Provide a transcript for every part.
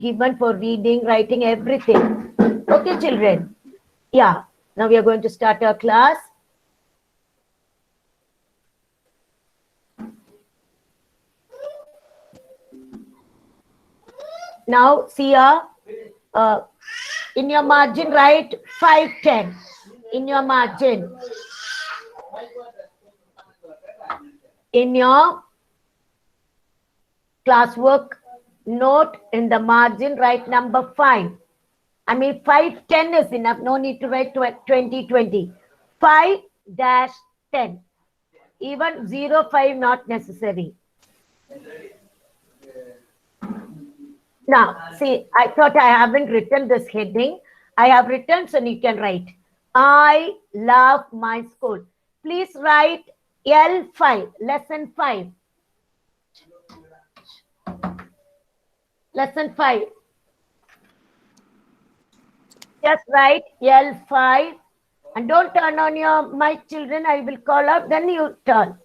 given for reading, writing, everything. Okay, children. Yeah. Now we are going to start our class. Now, see here. In your margin, write 5, 10. In your margin. In your classwork note, in the margin, write number 5. I mean, 5, 10 is enough. No need to write 20, 20. 5-10. Even 0, 5 not necessary. Now, see, I thought I haven't written this heading. I have written, so you can write. I love my school. Please write L5, lesson 5. Lesson 5. Just write L5 and don't turn on your mic, children. I will call out, then you turn.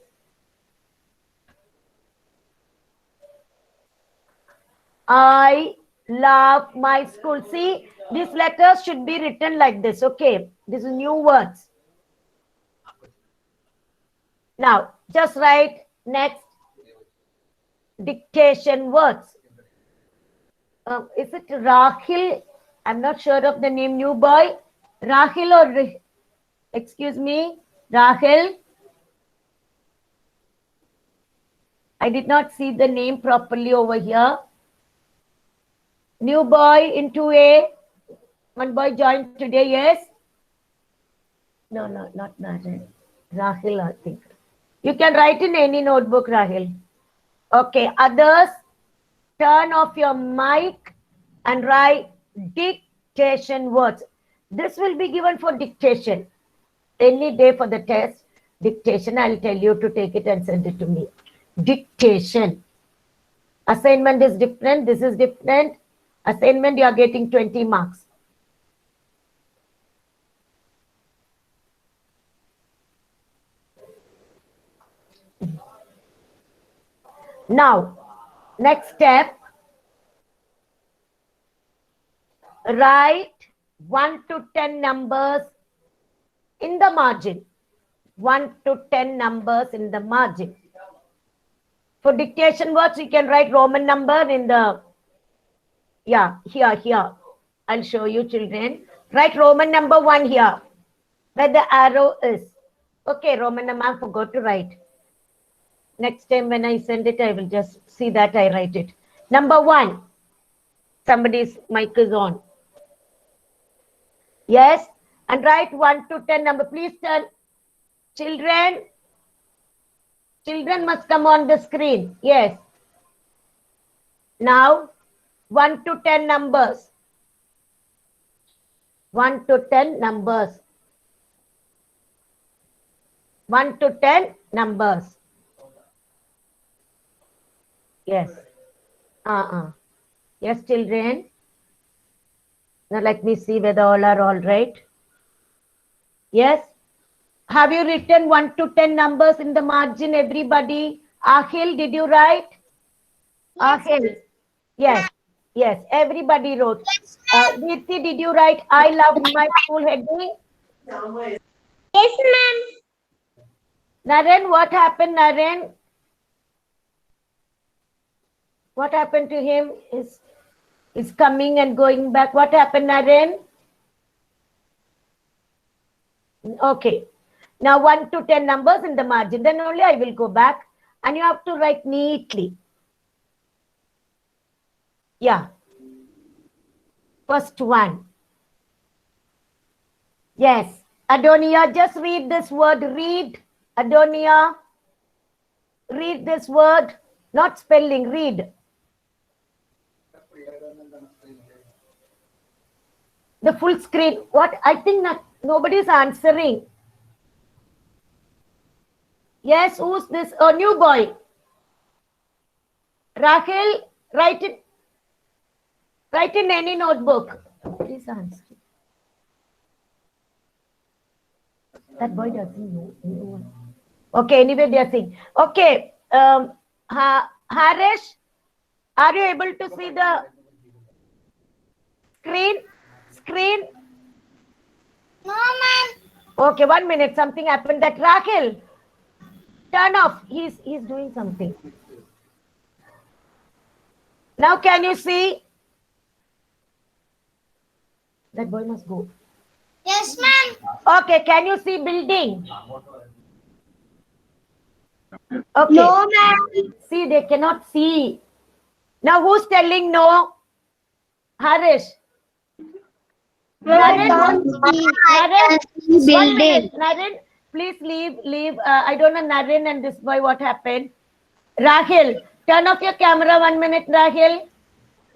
I love my school. See, these letters should be written like this. Okay, this is new words. Now, just write next dictation words. Is it Rahil? I'm not sure of the name. New boy, Rahil or excuse me, Rahil. I did not see the name properly over here. New boy in 2A. One boy joined today, yes? No, not Rahil. Rahil, I think. You can write in any notebook, Rahil. Okay, others, turn off your mic and write dictation words. This will be given for dictation. Any day for the test, dictation, I'll tell you to take it and send it to me. Dictation. Assignment is different. This is different. Assignment, you are getting 20 marks. Now, next step, write 1 to 10 numbers in the margin. 1 to 10 numbers in the margin. For dictation words, you can write Roman number in the, yeah, here. I'll show you, children. Write Roman number 1 here, where the arrow is. Okay, Roman number, I forgot to write. Next time when I send it, I will just see that I write it. Number 1. Somebody's mic is on. Yes, and write 1 to 10 number. Please turn. Children must come on the screen. Yes. Now, 1 to 10 numbers. 1 to 10 numbers. 1 to 10 numbers. Yes. Yes, children. Now let me see whether all are all right. Yes. Have you written 1 to 10 numbers in the margin, everybody? Ahil, did you write? Yes. Ahil. Yes. Yes. Everybody wrote. Yes. Virti, did you write I love my school heading? Yes, ma'am. Naren, what happened, Naren? What happened to him? Is coming and going back. What happened, Naren? Okay. Now 1 to 10 numbers in the margin. Then only I will go back. And you have to write neatly. Yeah. First one. Yes. Adonia, just read this word. Read. Adonia. Read this word. Not spelling. Read. The full screen. What? I think nobody is answering. Yes, who's this? Oh, new boy. Rahel, write it. Write in any notebook. Please answer. That boy doesn't know. Okay, anyway, they are saying. Okay, Harish, are you able to see the screen? No, ma'am. Okay, 1 minute. Something happened. That Rahil, turn off. He's doing something. Now can you see? That boy must go. Yes, ma'am. Okay, can you see building? Okay. No, ma'am. See, they cannot see. Now who's telling no? Harish. Naren, Naren, 1 minute. Naren, please leave. I don't know Naren and this boy what happened. Rahil, turn off your camera 1 minute, Rahil.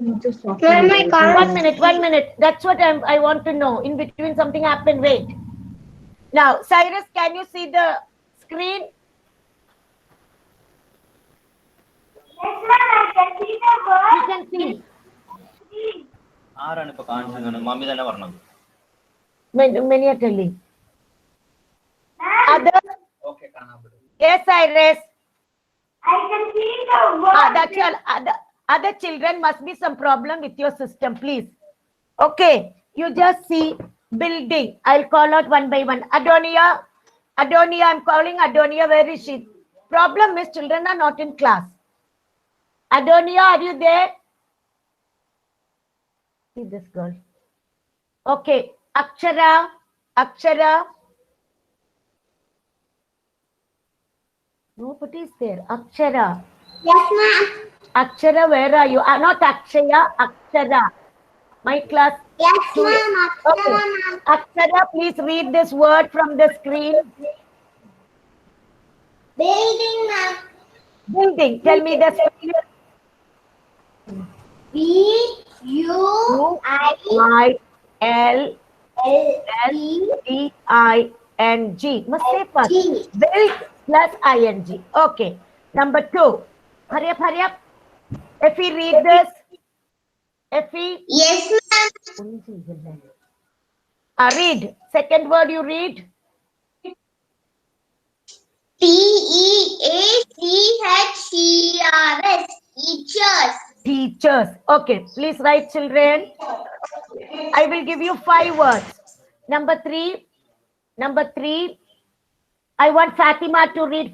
Ma'am, I can't. 1 minute. That's what I want to know. In between something happened. Wait. Now, Cyrus, can you see the screen? Yes, ma'am. I can see the word. You can see. ആരാണ് ഇപ്പൊ കാണിച്ചത്? Mummy തന്നെ പറഞ്ഞത്. Many are telling. Others? Okay, കാണാൻ പറ്റും. Yes, Cyrus. I can see the word. That's all. Other children must be some problem with your system, please. Okay, you just see building. I'll call out one by one. Adonia, I'm calling Adonia. Where is she? Problem is children are not in class. Adonia, are you there? See this girl. Okay, Akshara. Nobody is there. Akshara. Yes, ma'am. Akshara, where are you? Not Akshaya, Akshara. My class. Yes, two. ma'am. Okay. Akshara, please read this word from the screen. Building, ma'am. Building. Tell me the spelling. B-U-I-L-L-E-I-N-G. Must say first. Build plus ing. Okay. Number 2. Hurry up. Effie, read this. Effie. Yes, ma'am. Read. Second word you read. Teachers. Teachers. Teachers. Okay. Please write, children. I will give you 5 words. Number 3. I want Fatima to read.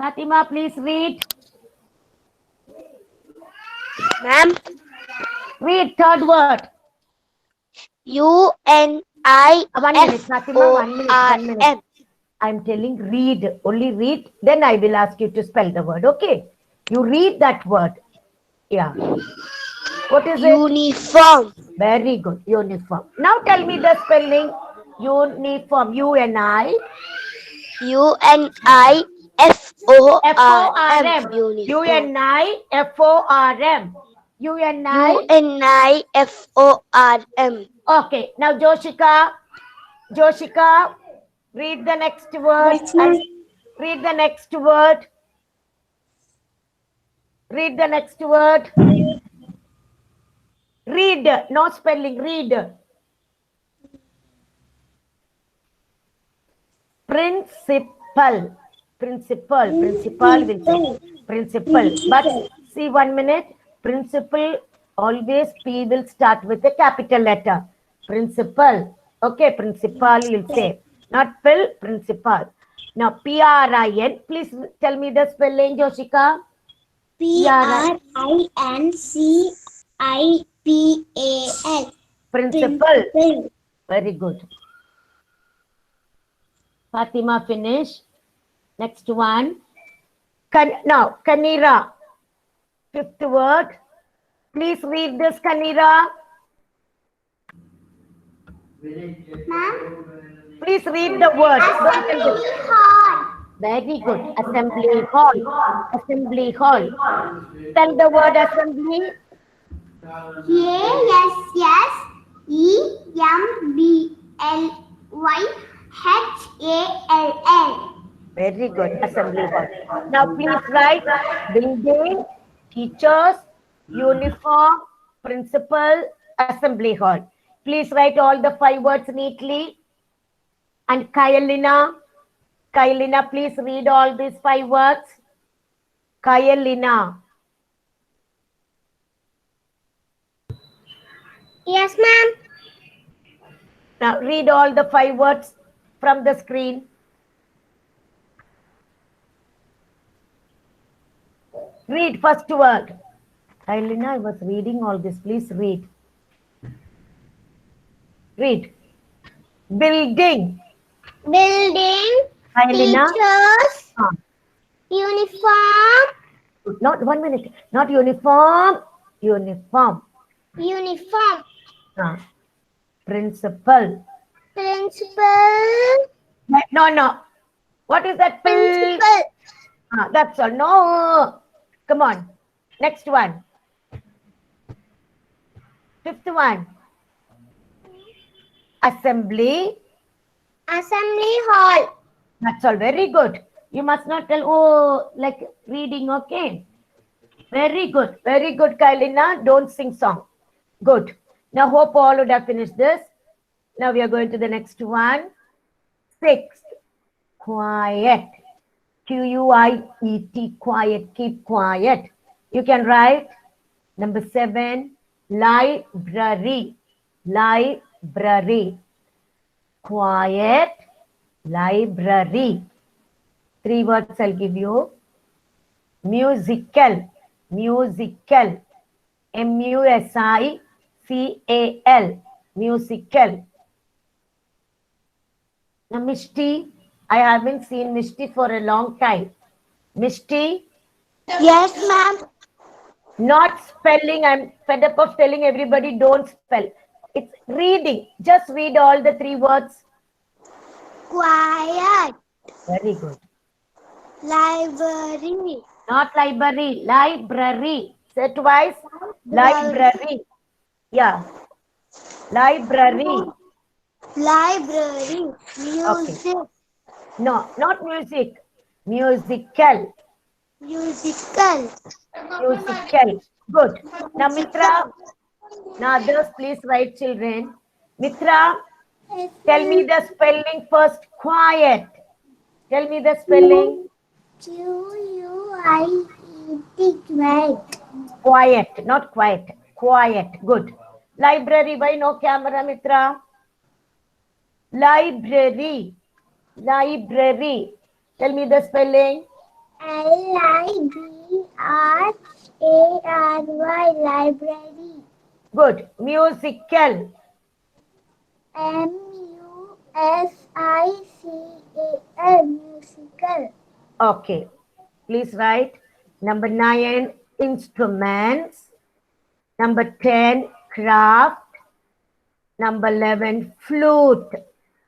Fatima, please read. Ma'am. Read third word. Fatima, 1 minute. I'm telling read. Only read. Then I will ask you to spell the word. Okay. You read that word. Yeah. What is it? Uniform. Very good. Uniform. Now tell me the spelling. Uniform. UNIFORM. F-O-R-M. UNIFORM. UNIFORM. Okay. Now Joshika, read the next word. Yes, ma'am. Read the next word. Read. No spelling. Read. Principal will say principal. But see 1 minute. Principal, always P will start with a capital letter. Principal. Okay, principal you'll say. Not pill, principal. Now PRIN. Please tell me the spelling, Joshika. PRINCIPAL. Principal. Very good. Fatima, finish. Next one. Now, Kanira. 5th word. Please read this, Kanira. Ma'am. Please read the word. Very good. Assembly hall. Tell the word assembly. ASSEMBLYHALL. Very good. Assembly hall. Now please write building, teachers, uniform, principal, assembly hall. Please write all the 5 words neatly. And Kayalina, please read all these 5 words. Kayalina. Yes, ma'am. Now read all the 5 words from the screen. Read first word. Elena, I was reading all this. Please read. Read. Building. Building. Elena. Teachers. Uniform. Not 1 minute. Not uniform. Uniform. Uniform. Principal. Principal. No. What is that? Principal. That's all. No. Come on. Next one. 5th one. Assembly. Assembly hall. That's all. Very good. You must not tell, oh, like reading, okay? Very good. Very good, Kailina. Don't sing song. Good. Now, hope all would have finished this. Now, we are going to the next one. 6th. Quiet. Quiet. Quiet. Keep quiet. You can write. Number 7. Library. Library. Quiet. Library. 3 words I'll give you. Musical. Musical. M-U-S-I-C-A-L. Musical. Now, Mishti, I haven't seen Mishti for a long time. Mishti? Yes, ma'am. Not spelling. I'm fed up of telling everybody don't spell. It's reading. Just read all the 3 words. Quiet. Very good. Library. Not library. Library. Say twice. Library. Yeah. Library. Library. Music. No, not music. Musical. Musical. Musical. Good. Now, Mitra. Now, others, please write, children. Mitra, tell me the spelling first. Quiet. Tell me the spelling. Q-U-I-E-T. Quiet. Quiet, not quiet. Quiet. Good. Library. Why no camera, Mitra? Library. Library. Tell me the spelling. L-I-B-R-A-R-Y. Library. Good. Musical. M-U-S-I-C-A-L. Musical. Okay. Please write. Number 9, instruments. Number 10, craft. Number 11, flute.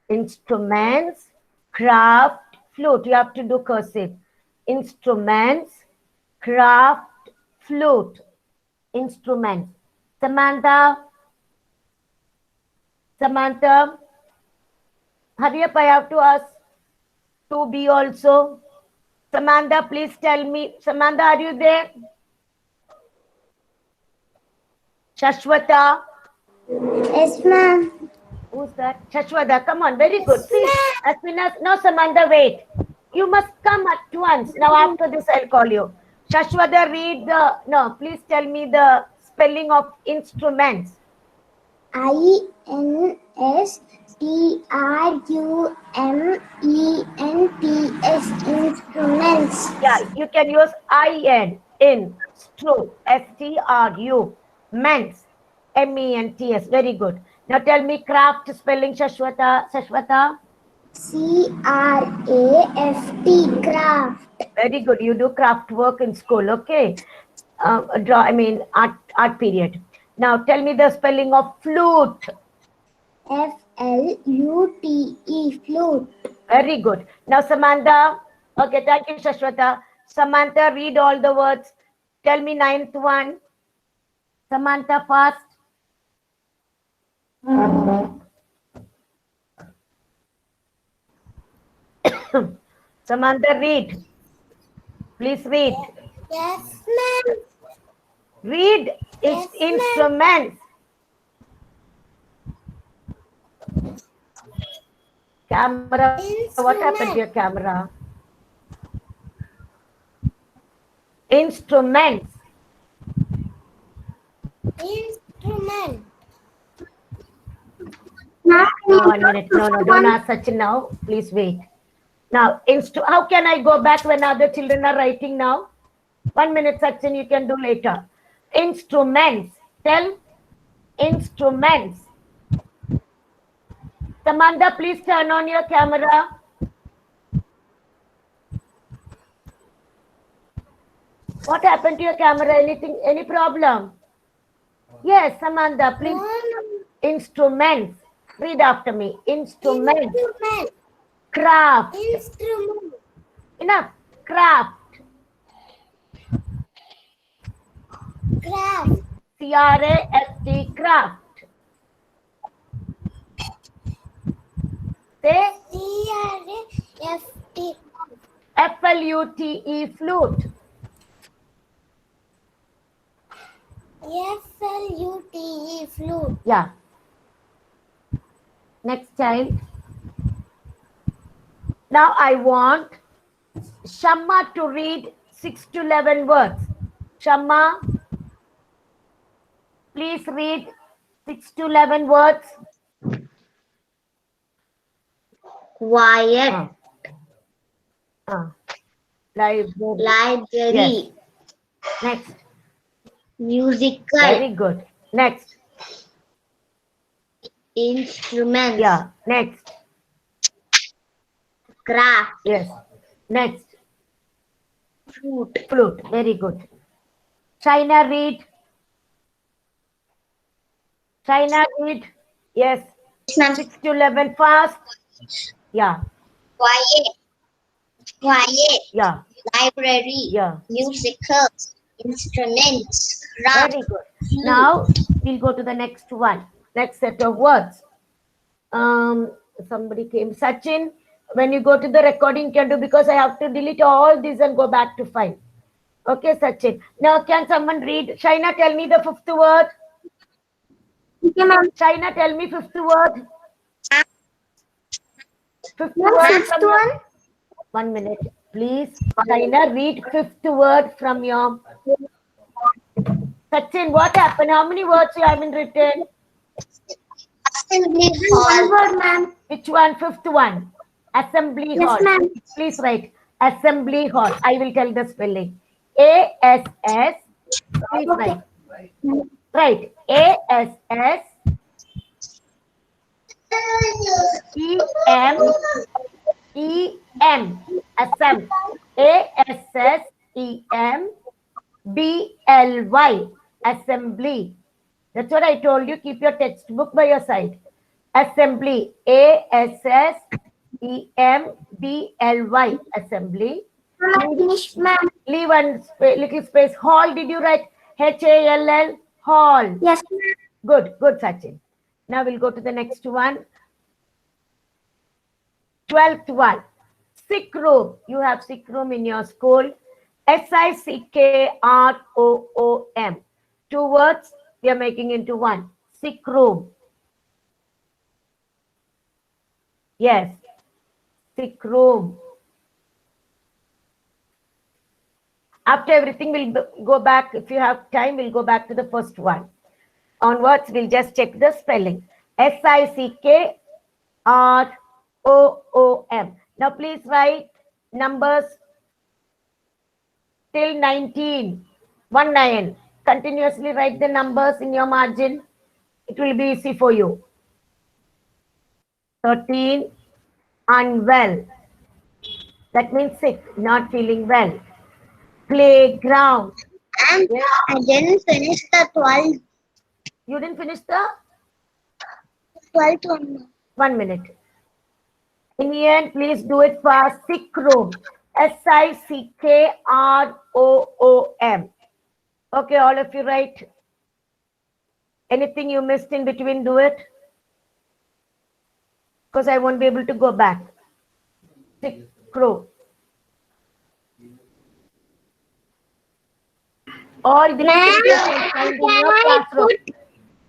Instruments, craft, flute. You have to do cursive. Instruments, craft, flute. Instruments. Samantha, hurry up. I have to ask 2B also. Samantha, please tell me. Samantha, are you there? Shashwata. Yes, ma'am. Who's that? Shashwata, come on. Very good. See, as soon as, no, Samantha, wait. You must come at once. Now, after this, I'll call you. Shashwata, read the, no, please tell me the spelling of instruments. I-N-S-T-R-U-M-E-N-T-S. Instruments. Yeah, you can use I-N, S-T-R-U, ments, M-E-N-T-S. Very good. Now, tell me craft spelling, Shashwata. C-R-A-F-T. Craft. Very good. You do craft work in school, okay? Art period. Now, tell me the spelling of flute. F-L-U-T-E. Flute. Very good. Now, Samantha. Okay, thank you, Shashwata. Samantha, read all the words. Tell me 9th one. Samantha, fast. Samantha, read. Please read. Yes, ma'am. Read Yes, instruments. Camera. What happened to your camera? Instruments. Instrument. 1 minute. No, don't ask Sachin now. Please wait. Now, how can I go back when other children are writing now? 1 minute, Sachin, you can do later. Instruments. Tell instruments. Samantha, please turn on your camera. What happened to your camera? Any problem? Yes, Samantha, please. Instruments. Read after me. Instruments. Instrument. Craft. Instrument. Enough. Craft. Craft. C-R-A-F-T. Craft. Say C-R-A-F-T. F-L-U-T-E. Flute. F-L-U-T-E. Flute. Yeah. Next child. Now I want Shamma to read 6 to 11 words. Shamma, please read 6 to 11 words. Quiet. Library. Library. Yes. Next. Musical. Very good. Next. Instruments. Yeah. Next. Craft. Yes. Next. Flute. Flute. Very good. China, read. China, read. Yes. 6 to 11 fast. Yeah. Quiet. Quiet. Yeah. Library. Yeah. Musical. Instruments. Craft. Very good. Now we'll go to the next one. Next set of words. Somebody came. Sachin, when you go to the recording, you can do, because I have to delete all these and go back to 5. Okay, Sachin. Now can someone read? Shaina, tell me the 5th word. Okay, ma'am. Shaina, tell me 5th word. 5th Ma'am, word. fifth one. 1 minute, please. Shaina, read 5th word from your. Sachin, what happened? How many words you haven't written? Assembly hall. One word, ma'am. Which one? 5th one. Assembly Yes, hall. ma'am. Please write Assembly hall. I will tell the spelling. A-S-S. Please Okay. write. Right. A-S-S. E-M. E-M. Assembly. A-S-S-E-M. B-L-Y. Assembly. That's what I told you. Keep your textbook by your side. Assembly. A-S-S-E-M-B-L-Y. Assembly. Finish, ma'am. Leave one little space. Hall. Did you write H-A-L-L? Hall. Yes, ma'am. Good. Good, Sachin. Now we'll go to the next one. 12th one. Sick room. You have sick room in your school. S-I-C-K-R-O-O-M. 2 words we are making into one. Sick room. Yes. Sick room. After everything, we'll go back. If you have time, we'll go back to the first one. Onwards, we'll just check the spelling. S-I-C-K-R-O-O-M. Now, please write numbers till 19. 19. Continuously write the numbers in your margin. It will be easy for you. 13. Unwell. That means sick, not feeling well. Playground. And Yes. I didn't finish the 12th You didn't finish the? one. 1 minute. In the end, please do it fast. Sick room. S-I-C-K-R-O-O-M. Okay, all of you write. Anything you missed in between, do it. Because I won't be able to go back. Sick room. All the Ma'am, things you can find in your can I classroom.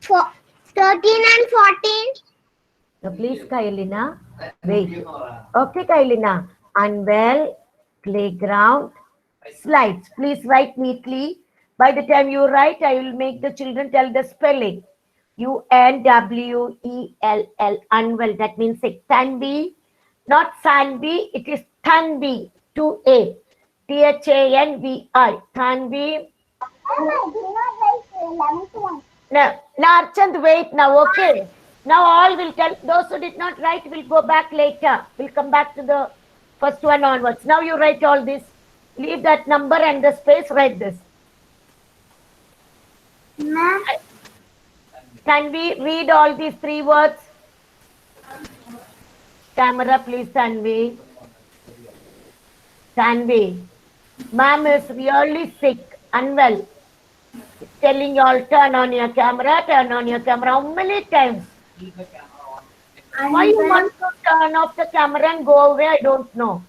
put 13 and 14? Now, please, Kailina, wait. Okay, Kailina. Unwell, playground, slides. Please write neatly. By the time you write, I will make the children tell the spelling. UNWELL, unwell. That means sick. Tanvi, not Sanvi, it is Tanvi, 2A. THANVI, Tanvi. Now, Archand, wait now, okay? Now all will tell, those who did not write will go back later. We'll come back to the first one onwards. Now you write all this. Leave that number and the space, write this. Ma'am. Can we read all these 3 words? Camera, please, Tanvi. Tanvi. Ma'am is really sick, unwell. Telling you all, turn on your camera, turn on your camera. How many times? Why you want to turn off the camera and go away? I don't know.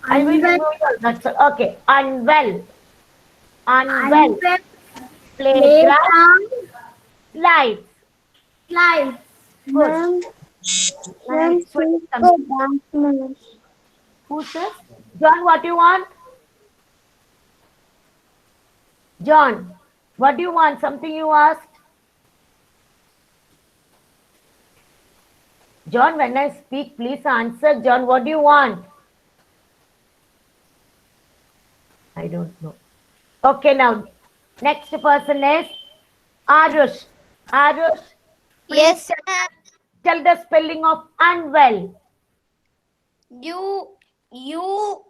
I will do all that. Okay, unwell. Unwell. Playground. Slides. Slides. Good. Who says? John, what do you want? John, what do you want? Something you asked? John, when I speak, please answer. John, what do you want? I don't know. Okay, now, next person is Arush. Arush, Yes, ma'am. tell the spelling of unwell. UNWELL.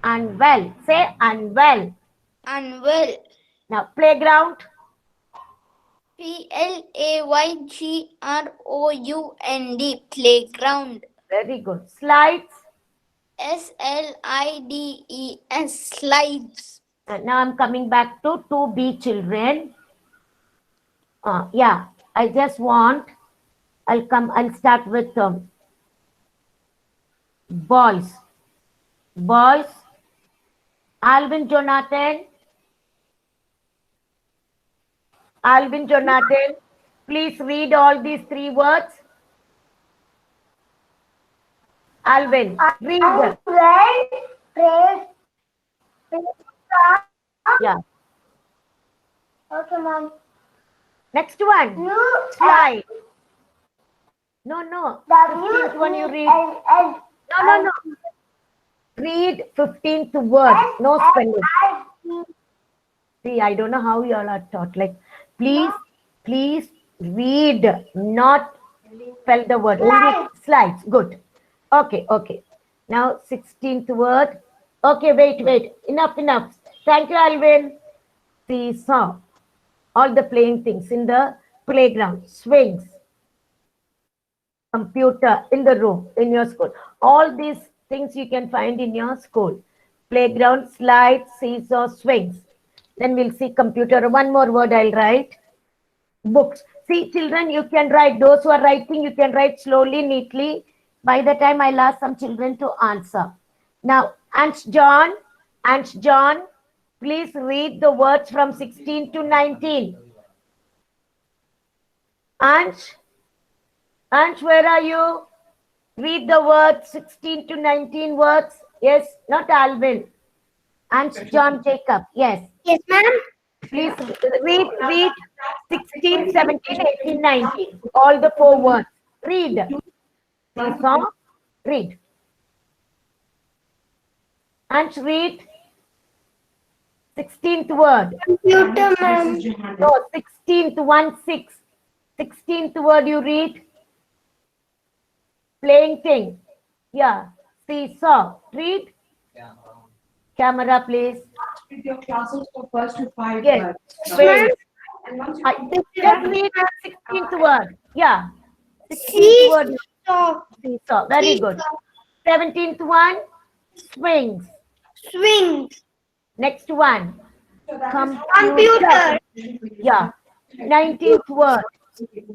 Unwell. Say unwell. Unwell. Now, playground. PLAYGROUND. Playground. Very good. Slides. SLIDES. Slides. Now I'm coming back to 2B children. Yeah, I just want, I'll start with boys. Boys. Alvin Jonathan. Alvin Jonathan, please read all these 3 words. Alvin, read them. Yeah. Okay, ma'am. Next one. Slide. No. 15th one you read. No. Read 15th word. No spelling. See, I don't know how you all are taught. Like, please read, not spell the word. Only slides. Good. Okay. Now, 16th word. Okay, wait. Enough. Thank you, Alvin. Seesaw. All the playing things in the playground. Swings. Computer in the room, in your school. All these things you can find in your school. Playground, slides, seesaw, swings. Then we'll see computer. One more word I'll write. Books. See, children, you can write. Those who are writing, you can write slowly, neatly. By the time I'll ask some children to answer. Now, Ansh John, please read the words from 16 to 19. Ansh, where are you? Read the words 16 to 19 words. Yes, not Alvin. Ansh John Jacob. Yes. Yes, ma'am. Please read 16, 17, 18, 19. All the 4 words. Read. Seesaw. Read. And read 16th word. Computer, ma'am. No, 16th, 1-6. 16th word you read. Playing thing. Yeah. Seesaw. Read. Camera, please. With your classes for first to 5 Yes. words. Wait. And once you Just read 16th word. Yeah. 16th word. Seesaw. Very good. 17th one. Swings. Swings. Next one. Computer. Yeah. 19th word.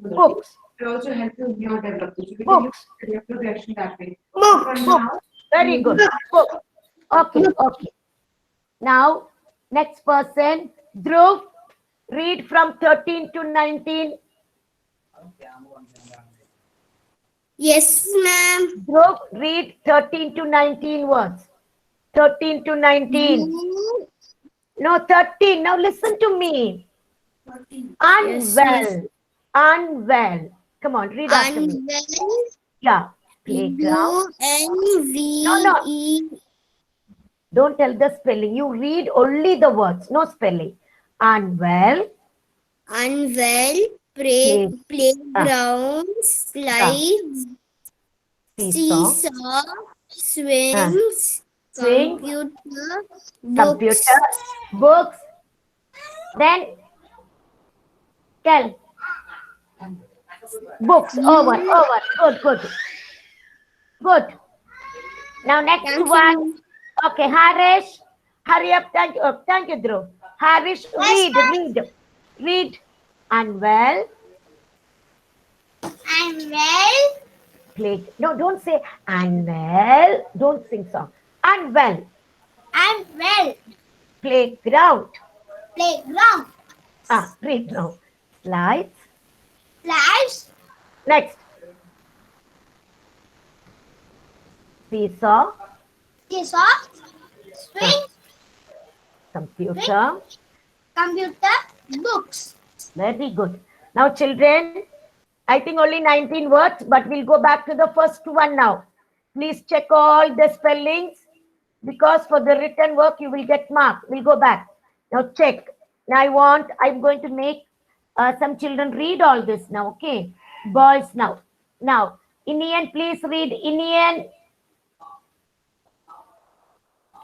Books. it also helps you in your development. So we can Books. use career progression that way. Book. Very good. Book. Okay. Now, next person. Dhruv, read from 13 to 19. Yes, ma'am. Dhruv, read 13 to 19 words. 13 to 19. No, 13. Now listen to me. Unwell. Unwell. Come on, read after me. Unwell. Yeah. Playground. UNVE. Don't tell the spelling. You read only the words, no spelling. Unwell. Unwell. Play- Playground. Slides. Seesaw. Seesaw. Swings. Swing. Computer. Computer. Books. Then tell. Books. Over. Good. Good. Now next Thank one. you. Okay, Harish. Hurry up. Thank you, Dhruv. Harish, read. Unwell. Unwell. Play. No, don't say unwell. Don't sing song. Unwell. Unwell. Playground. Playground. Read now. Slides. Slides. Next. Seesaw. Seesaw. Swing. Computer. Computer. Books. Very good. Now, children, I think only 19 words, but we'll go back to the first one now. Please check all the spellings because for the written work, you will get marked. We'll go back. Now, check. Now, I'm going to make some children read all this now, okay? Boys now. Now, Inian, please read.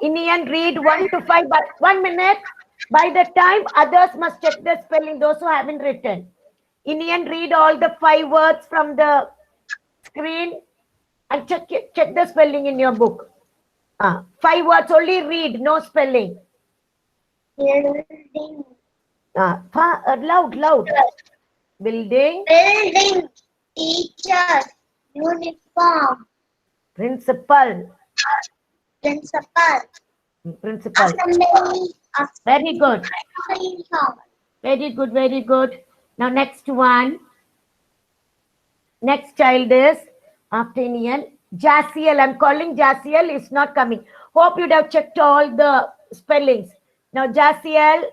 Inian, read 1 to 5, but 1 minute. By the time, others must check the spelling, those who haven't written. Inian, read all the 5 words from the screen and check the spelling in your book. 5 words, only read, no spelling. Building. Loud. Building. Building. Teacher. Uniform. Principal. Principal. Assembly. Very good. Uniform. Very good. Now, next one. Next child is, after Inian, Jasiel. I'm calling Jasiel. Is not coming. Hope you'd have checked all the spellings. Now, Jasiel.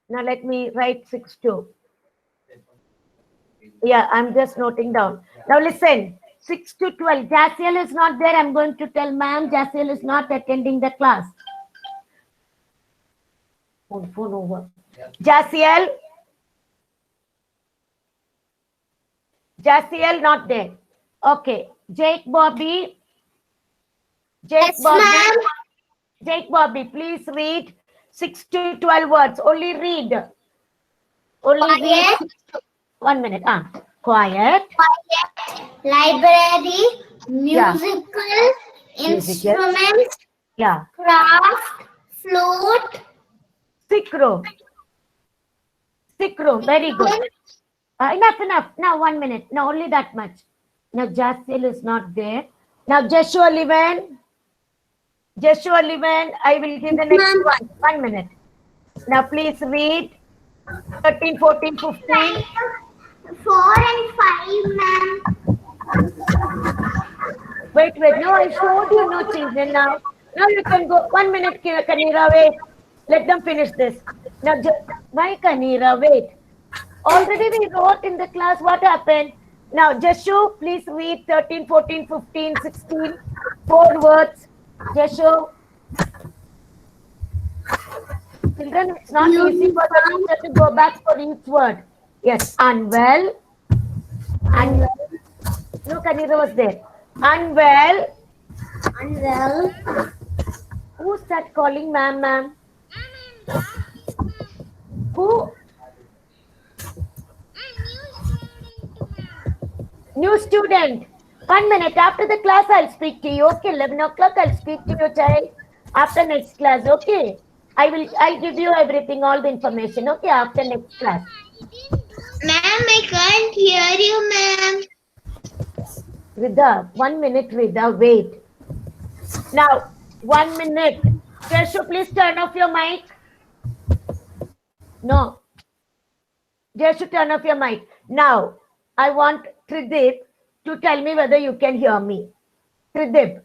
Now, let me write 6-2. Yeah, I'm just noting down. Now, listen. 6 to 12. Jasiel is not there. I'm going to tell ma'am Jasiel is not attending the class. Phone over. Jasiel not there. Okay. Jake Bobby, please read 6 to 12 words. Only read. Quiet. 1 minute. Quiet. Library. Musical. Instruments. Yeah. Craft. Flute. Sick room. Very good. Enough. Now 1 minute. Now only that much. Now Jasiel is not there. Now Joshua Livan, I will give the next one. 1 minute. Now please read 13, 14, 15. 4 and 5, ma'am. Wait. No, I showed you no children now. Now you can go. 1 minute, Kanira, wait. Let them finish this. Now, why Kanira, wait. Already we wrote in the class what happened. Now, Jashu, please read 13, 14, 15, 16. 4 words. Jashu. Children, it's not easy for the teacher to go back for each word. Yes, unwell. No, Kanira was there. Unwell. Who's that calling ma'am? Who? New student. 1 minute. After the class, I'll speak to you. Okay, 11 o'clock, I'll speak to your child. After next class, okay? I'll give you everything, all the information, okay? After next class. Ma'am, I can't hear you, ma'am. Rida, 1 minute, Rida, wait. Now, 1 minute. Jashu, please turn off your mic. No. Jashu, turn off your mic. Now, I want Tridip to tell me whether you can hear me. Tridip.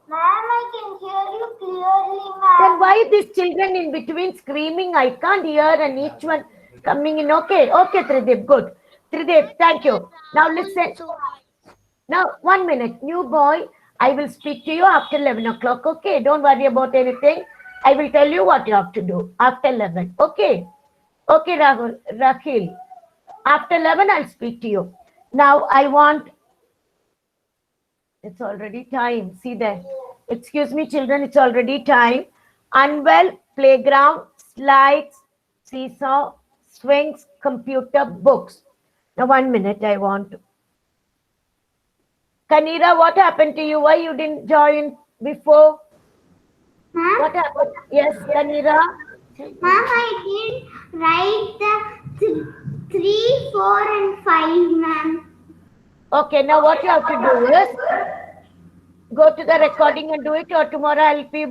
Ma'am, I can hear you clearly, ma'am. Then why Why these children in between screaming? I can't hear, and each one coming in. Okay, Trideep, good. Trideep, thank you. Now listen. Now, 1 minute. New boy, I will speak to you after 11 o'clock. Okay, don't worry about anything. I will tell you what you have to do after 11. Okay. Okay, Rakhil. After 11, I'll speak to you. Now, I want... It's already time. See there. Excuse me, children, it's already time. Unwell, playground, slides, seesaw, swings, computer, books. Now, 1 minute, I want to... Kanira, what happened to you? Why you didn't join before? Ma'am, What happened? Yes, Kanira. ma'am, I did write the 3, 4, and 5, ma'am. Okay, now what you have to do is go to the recording and do it, or tomorrow I'll help you